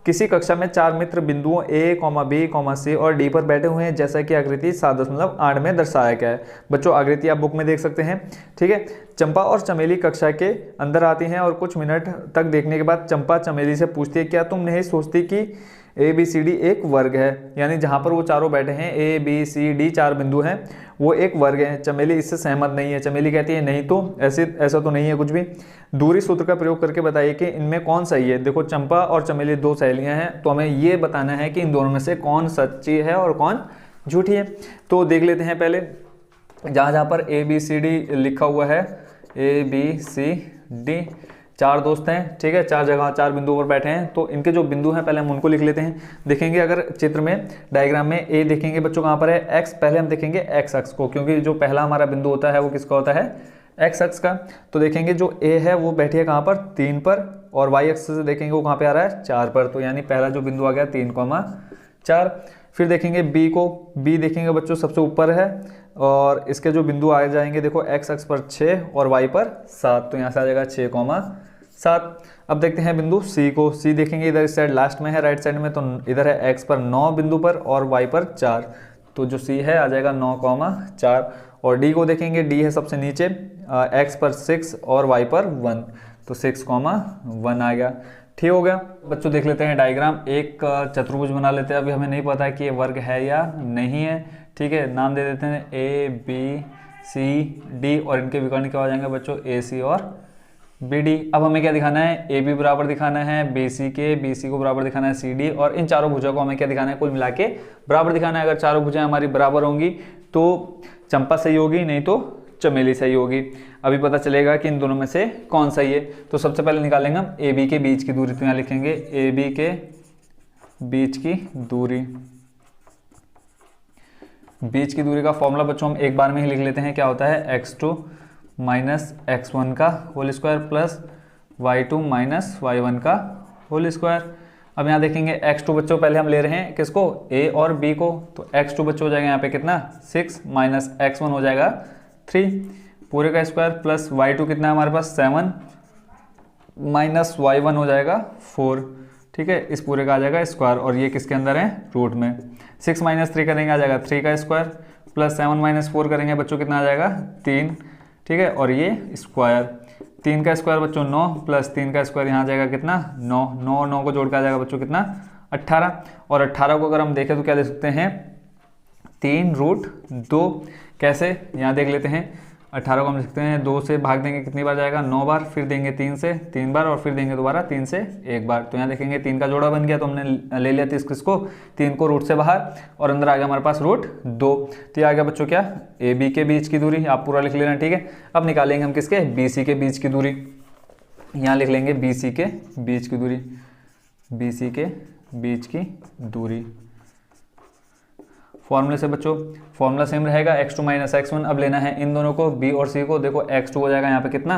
किसी कक्षा में 4 मित्र बिंदुओं A, B, C और D पर बैठे हुए हैं, जैसा कि आकृति 7.8 में दर्शाया गया है। बच्चों आकृति आप बुक में देख सकते हैं। ठीक है, चंपा और चमेली कक्षा के अंदर आती हैं और कुछ मिनट तक देखने के बाद चंपा चमेली से पूछती है, क्या तुम नहीं सोचती कि ABCD एक वर्ग है? यानी जहाँ पर वो चारों बैठे हैं ABCD 4 बिंदु हैं, वो एक वर्ग है। चमेली इससे सहमत नहीं है। चमेली कहती है नहीं तो ऐसा तो नहीं है कुछ भी। दूरी सूत्र का प्रयोग करके बताइए कि इनमें कौन सही है। देखो चंपा और चमेली 2 सहेलियां हैं, तो हमें ये बताना है कि इन दोनों में से कौन सच्ची है और कौन झूठी है। तो देख लेते हैं पहले, जहाँ पर ABCD लिखा हुआ है, ABCD 4 दोस्त हैं। ठीक है, 4 जगह 4 बिंदुओं पर बैठे हैं, तो इनके जो बिंदु हैं पहले हम उनको लिख लेते हैं। देखेंगे अगर चित्र में डायग्राम में A देखेंगे बच्चों कहाँ पर है, X, पहले हम देखेंगे X अक्ष को, क्योंकि जो पहला हमारा बिंदु होता है वो किसका होता है, X अक्ष का। तो देखेंगे जो A है वो बैठी है कहाँ पर, 3 पर, और Y अक्ष से देखेंगे वो कहाँ पे आ रहा है, 4 पर। तो यानी पहला जो बिंदु आ गया 3,4। फिर देखेंगे B को, B देखेंगे बच्चों सबसे ऊपर है, और इसके जो बिंदु आ जाएंगे देखो X अक्ष पर 6 और Y पर 7, तो यहाँ से आ जाएगा 6,7। अब देखते हैं बिंदु C को। C देखेंगे इधर इस साइड लास्ट में है, राइट साइड में, तो इधर है X पर 9 बिंदु पर और Y पर 4, तो जो C है आ जाएगा 9,4। और D को देखेंगे, D है सबसे नीचे, X पर 6 और Y पर 1, तो 6,1 आ गया। ठीक हो गया बच्चों। देख लेते हैं डायग्राम, एक चतुर्भुज बना लेते हैं। अभी हमें नहीं पता है कि ये वर्ग है या नहीं है। ठीक है, नाम दे देते हैं ABCD, और इनके विकर्ण क्या हो जाएंगे बच्चों, AC और BD। अब हमें क्या दिखाना है, AB बराबर दिखाना है BC के, BC को बराबर दिखाना है CD, और इन चारों भुजाओं को हमें क्या दिखाना है, कुल मिला के बराबर दिखाना है। अगर चारों भुजाएं हमारी बराबर होंगी तो चंपा सही होगी, नहीं तो चमेली सही होगी। अभी पता चलेगा कि इन दोनों में से कौन सही है। तो सबसे पहले निकालेंगे हम AB के बीच की दूरी, तो यहाँ लिखेंगे AB के बीच की दूरी। बीच की दूरी का फॉर्मूला बच्चों हम एक बार में ही लिख लेते हैं, क्या होता है, x2 माइनस x1 का whole square plus y2 minus y1 का होल स्क्वायर। अब यहाँ देखेंगे x2 बच्चों पहले हम ले रहे हैं किसको, A और B को, तो x2 बच्चों हो जाएगा यहाँ पे कितना, 6 माइनस x1 हो जाएगा 3 पूरे का स्क्वायर, प्लस y2 कितना है हमारे पास 7 माइनस y1 हो जाएगा 4। ठीक है, इस पूरे का आ जाएगा स्क्वायर, और ये किसके अंदर है, रूट में। 6 माइनस 3 करेंगे आ जाएगा 3 का स्क्वायर, प्लस 7 माइनस 4 करेंगे बच्चों कितना आ जाएगा 3। ठीक है, और ये स्क्वायर, 3 का स्क्वायर बच्चों 9, प्लस 3 का स्क्वायर यहाँ आ जाएगा कितना 9, 9 और 9 को जोड़ के आ जाएगा बच्चों कितना 18। और 18 को अगर हम देखें तो क्या लिख सकते हैं, 3√2। कैसे, यहाँ देख लेते हैं। 18 को हम लिख सकते हैं 2 से भाग देंगे कितनी बार जाएगा, 9 बार, फिर देंगे 3 से 3 बार, और फिर देंगे दोबारा 3 से 1 बार। तो यहाँ देखेंगे 3 का जोड़ा बन गया, तो हमने ले लिया किसको, 3 को रूट से बाहर, और अंदर आ गया हमारे पास √2। तो ये आ गया बच्चों क्या, AB के बीच की दूरी। आप पूरा लिख लेना। ठीक है, अब निकालेंगे हम किसके, BC के बीच की दूरी। यहाँ लिख लेंगे BC के बीच की दूरी, BC के बीच की दूरी। फॉर्मूले से बच्चों फॉर्मूला सेम रहेगा, x2 माइनस x1। अब लेना है इन दोनों को, B और C को। देखो x2 हो जाएगा यहाँ पे कितना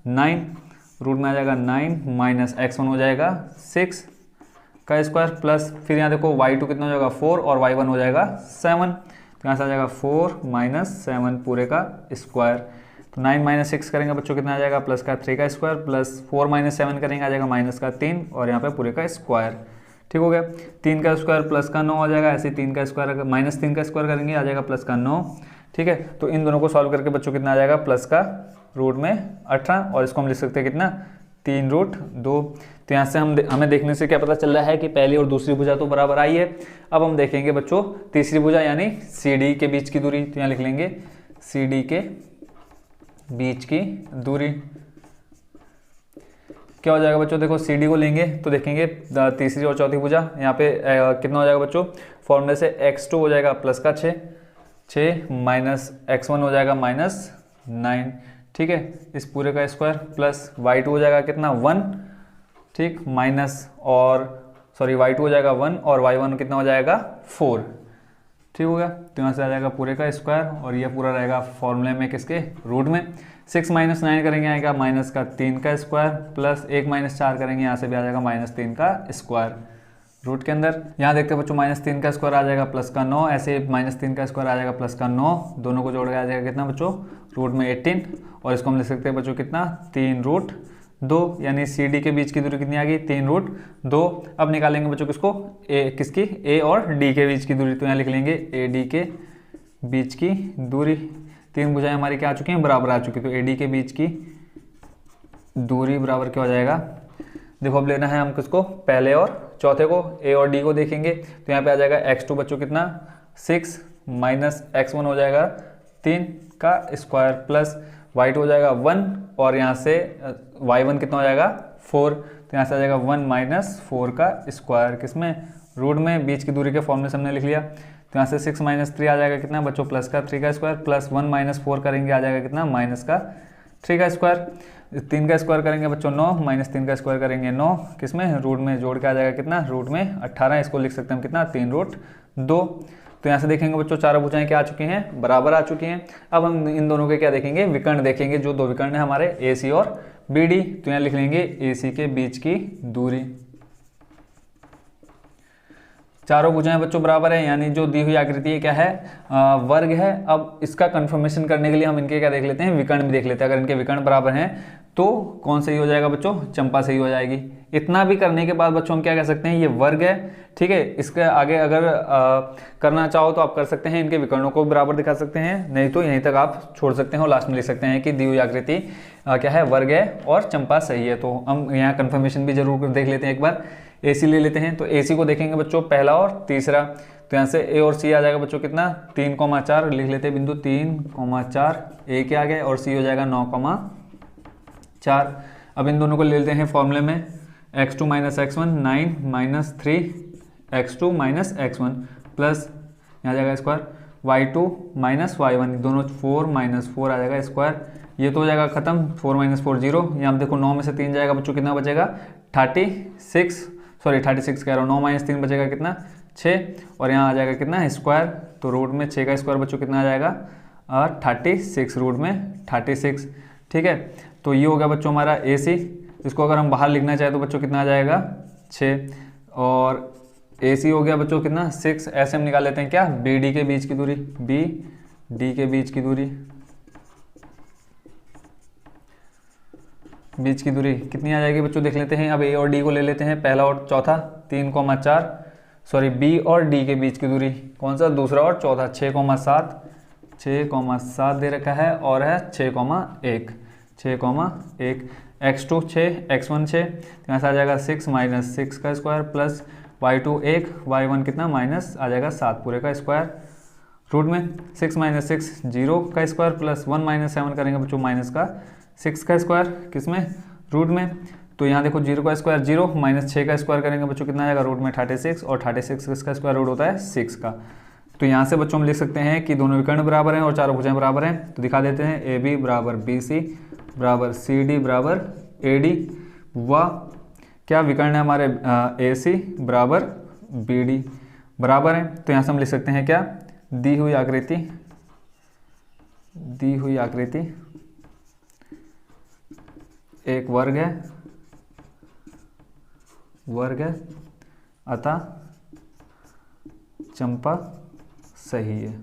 9, रूट में आ जाएगा 9 माइनस x1 हो जाएगा 6 का स्क्वायर, प्लस फिर यहाँ देखो y2 कितना हो जाएगा 4 और y1 हो जाएगा 7। तो यहाँ से आ जाएगा 4 माइनस 7 पूरे का स्क्वायर। तो 9 माइनस 6 करेंगे बच्चों कितना आ जाएगा, प्लस का 3 का स्क्वायर, प्लस 4 माइनस 7 करेंगे आ जाएगा माइनस का 3, और यहाँ पे पूरे का स्क्वायर। ठीक हो गया, 3 का स्क्वायर प्लस का 9 आ जाएगा, ऐसे 3 का स्क्वायर माइनस 3 का स्क्वायर करेंगे आ जाएगा प्लस का 9। ठीक है, तो इन दोनों को सॉल्व करके बच्चों कितना आ जाएगा, प्लस का रूट में 18, और इसको हम लिख सकते हैं कितना 3√2। तो यहाँ से हमें देखने से क्या पता चल रहा है कि पहली और दूसरी भुजा तो बराबर आई है। अब हम देखेंगे बच्चों तीसरी भुजा यानी CD के बीच की दूरी। तो यहाँ लिख लेंगे CD के बीच की दूरी। क्या हो जाएगा बच्चों, देखो CD को लेंगे तो देखेंगे तीसरी और चौथी भुजा, यहाँ पे कितना हो जाएगा बच्चों, फॉर्मूले से x2 हो जाएगा प्लस का 6 माइनस x1 हो जाएगा माइनस 9। ठीक है, इस पूरे का स्क्वायर, प्लस y2 हो जाएगा कितना 1। ठीक, माइनस y2 हो जाएगा 1 और y1 कितना हो जाएगा 4। ठीक हो गया, तो यहाँ से आ जाएगा पूरे का स्क्वायर, और ये पूरा रहेगा फॉर्मूले में किसके, रूट में। 6 माइनस 9 करेंगे आएगा माइनस का 3 का स्क्वायर, प्लस 1 माइनस 4 करेंगे यहाँ से भी आ जाएगा माइनस 3 का स्क्वायर रूट के अंदर। यहाँ देखते हैं बच्चों माइनस 3 का स्क्वायर आ जाएगा प्लस का 9, ऐसे माइनस 3 का स्क्वायर आ जाएगा प्लस का 9, दोनों को जोड़ के आ जाएगा कितना बच्चों, रूट में 18, और इसको हम लिख सकते हैं बच्चों कितना 3√2। 2, यानी सी डी के बीच की दूरी कितनी आ गई 3√2। अब निकालेंगे बच्चों किसको, किसकी, ए और डी के बीच की दूरी, तो यहाँ लिख लेंगे ए डी के बीच की दूरी, 3 भुजाएं हमारी क्या आ चुकी हैं, बराबर आ चुकी, तो ए डी के बीच की दूरी बराबर क्या हो जाएगा, देखो अब लेना है हम किसको, पहले और चौथे को, ए और डी को देखेंगे तो यहाँ पे आ जाएगा x2 बच्चों कितना 6 माइनस x1 हो जाएगा 3 का स्क्वायर प्लस y2 हो जाएगा 1 और यहाँ से y1 कितना हो जाएगा 4, तो यहाँ से आ जाएगा 1 माइनस 4 का स्क्वायर, किसमें, रूट में, बीच की दूरी के फॉर्मूले से हमने लिख लिया, तो यहाँ से 6 माइनस 3 आ जाएगा कितना बच्चों, प्लस का 3 का स्क्वायर प्लस 1 माइनस 4 करेंगे आ जाएगा कितना, माइनस का 3 का स्क्वायर, 3 का स्क्वायर करेंगे बच्चों 9 माइनस 3 का स्क्वायर करेंगे 9, किसमें, रूट में, जोड़ के आ जाएगा कितना, रूट में 18, इसको लिख सकते हैं हम कितना 3√2। तो यहाँ से देखेंगे बच्चों चारों भुजाएं क्या आ चुकी हैं, बराबर आ चुकी हैं। अब हम इन दोनों के क्या देखेंगे, विकर्ण देखेंगे, जो 2 विकर्ण है हमारे ए सी और बी डी, तो यहाँ लिख लेंगे ए सी के बीच की दूरी, चारों भुजाएं बच्चों बराबर है, यानी जो दी हुई आकृति है क्या है, वर्ग है। अब इसका कंफर्मेशन करने के लिए हम इनके क्या देख लेते हैं, विकर्ण भी देख लेते हैं। अगर इनके विकर्ण बराबर हैं तो कौन सही हो जाएगा बच्चों, चंपा सही हो जाएगी। इतना भी करने के बाद बच्चों हम क्या कह सकते हैं, ये वर्ग है, ठीक है। इसके आगे अगर करना चाहो तो आप कर सकते हैं, इनके विकर्णों को बराबर दिखा सकते हैं, नहीं तो यहीं तक आप छोड़ सकते हैं और लास्ट में लिख सकते हैं कि दी हुई आकृति क्या है, वर्ग है और चंपा सही है। तो हम यहाँ कंफर्मेशन भी जरूर देख लेते हैं, एक बार ए सी ले लेते हैं। तो ए सी को देखेंगे बच्चों पहला और तीसरा, तो यहाँ से ए और सी आ जाएगा बच्चों कितना 3,4 लिख लेते हैं, बिंदु 3,4 ए के आ गए और सी हो जाएगा 9,4। अब इन दोनों को ले लेते हैं फॉर्मूले में, x2 minus x1 9 minus 3 x2 minus x1 plus यहाँ जाएगा स्क्वायर y2 माइनस y1, दोनों 4 माइनस 4 आ जाएगा स्क्वायर, ये तो हो जाएगा खत्म, 4 माइनस 4 0। यहाँ देखो 9 में से 3 जाएगा बच्चों कितना बचेगा 36 कह रहा हूँ, 9 माइनस 3 बचेगा कितना 6 और यहाँ आ जाएगा कितना स्क्वायर, तो रूट में 6 का स्क्वायर बच्चों कितना आ जाएगा 36, रूट में 36, ठीक है। तो ये हो गया बच्चों हमारा ए सी। इसको अगर हम बाहर लिखना चाहे तो बच्चों कितना आ जाएगा 6 और ए सी हो गया बच्चों कितना 6। ऐसे हम निकाल लेते हैं क्या, बी डी के बीच की दूरी, बी डी के बीच की दूरी कितनी आ जाएगी बच्चों, देख लेते हैं। अब ए और डी को ले लेते हैं, पहला और चौथा 3,4, सॉरी बी और डी के बीच की दूरी कौन सा, दूसरा और चौथा 6,7 दे रखा है और है 6,1 x2 6 x1 6, यहाँ से आ जाएगा 6 माइनस 6 का स्क्वायर प्लस y2 1 y1 कितना माइनस आ जाएगा 7 पूरे का स्क्वायर, रूट में 6 माइनस 6 0 का स्क्वायर प्लस 1 माइनस 7 करेंगे बच्चों माइनस का 6 का स्क्वायर, किसमें, रूट में। तो यहाँ देखो 0 का स्क्वायर 0 माइनस 6 का स्क्वायर करेंगे बच्चों कितना आएगा, रूट में 36 और 36 किसका स्क्वायर रूट होता है 6 का। तो यहाँ से बच्चों हम लिख सकते हैं कि दोनों विकर्ण बराबर हैं और चारों भुजाएं बराबर हैं। तो दिखा देते हैं ए बी बराबर बी सी बराबर सी डी बराबर ए डी, व क्या विकर्ण है हमारे ए सी बराबर बी डी बराबर है। तो यहाँ से हम लिख सकते हैं क्या, दी हुई आकृति एक वर्ग है अतः चंपा सही है।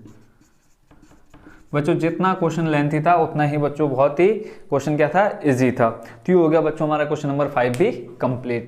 बच्चों जितना क्वेश्चन लेंथी था उतना ही बच्चों बहुत ही क्वेश्चन क्या था, इजी था। तो ये हो गया बच्चों हमारा क्वेश्चन नंबर 5 भी कंप्लीट।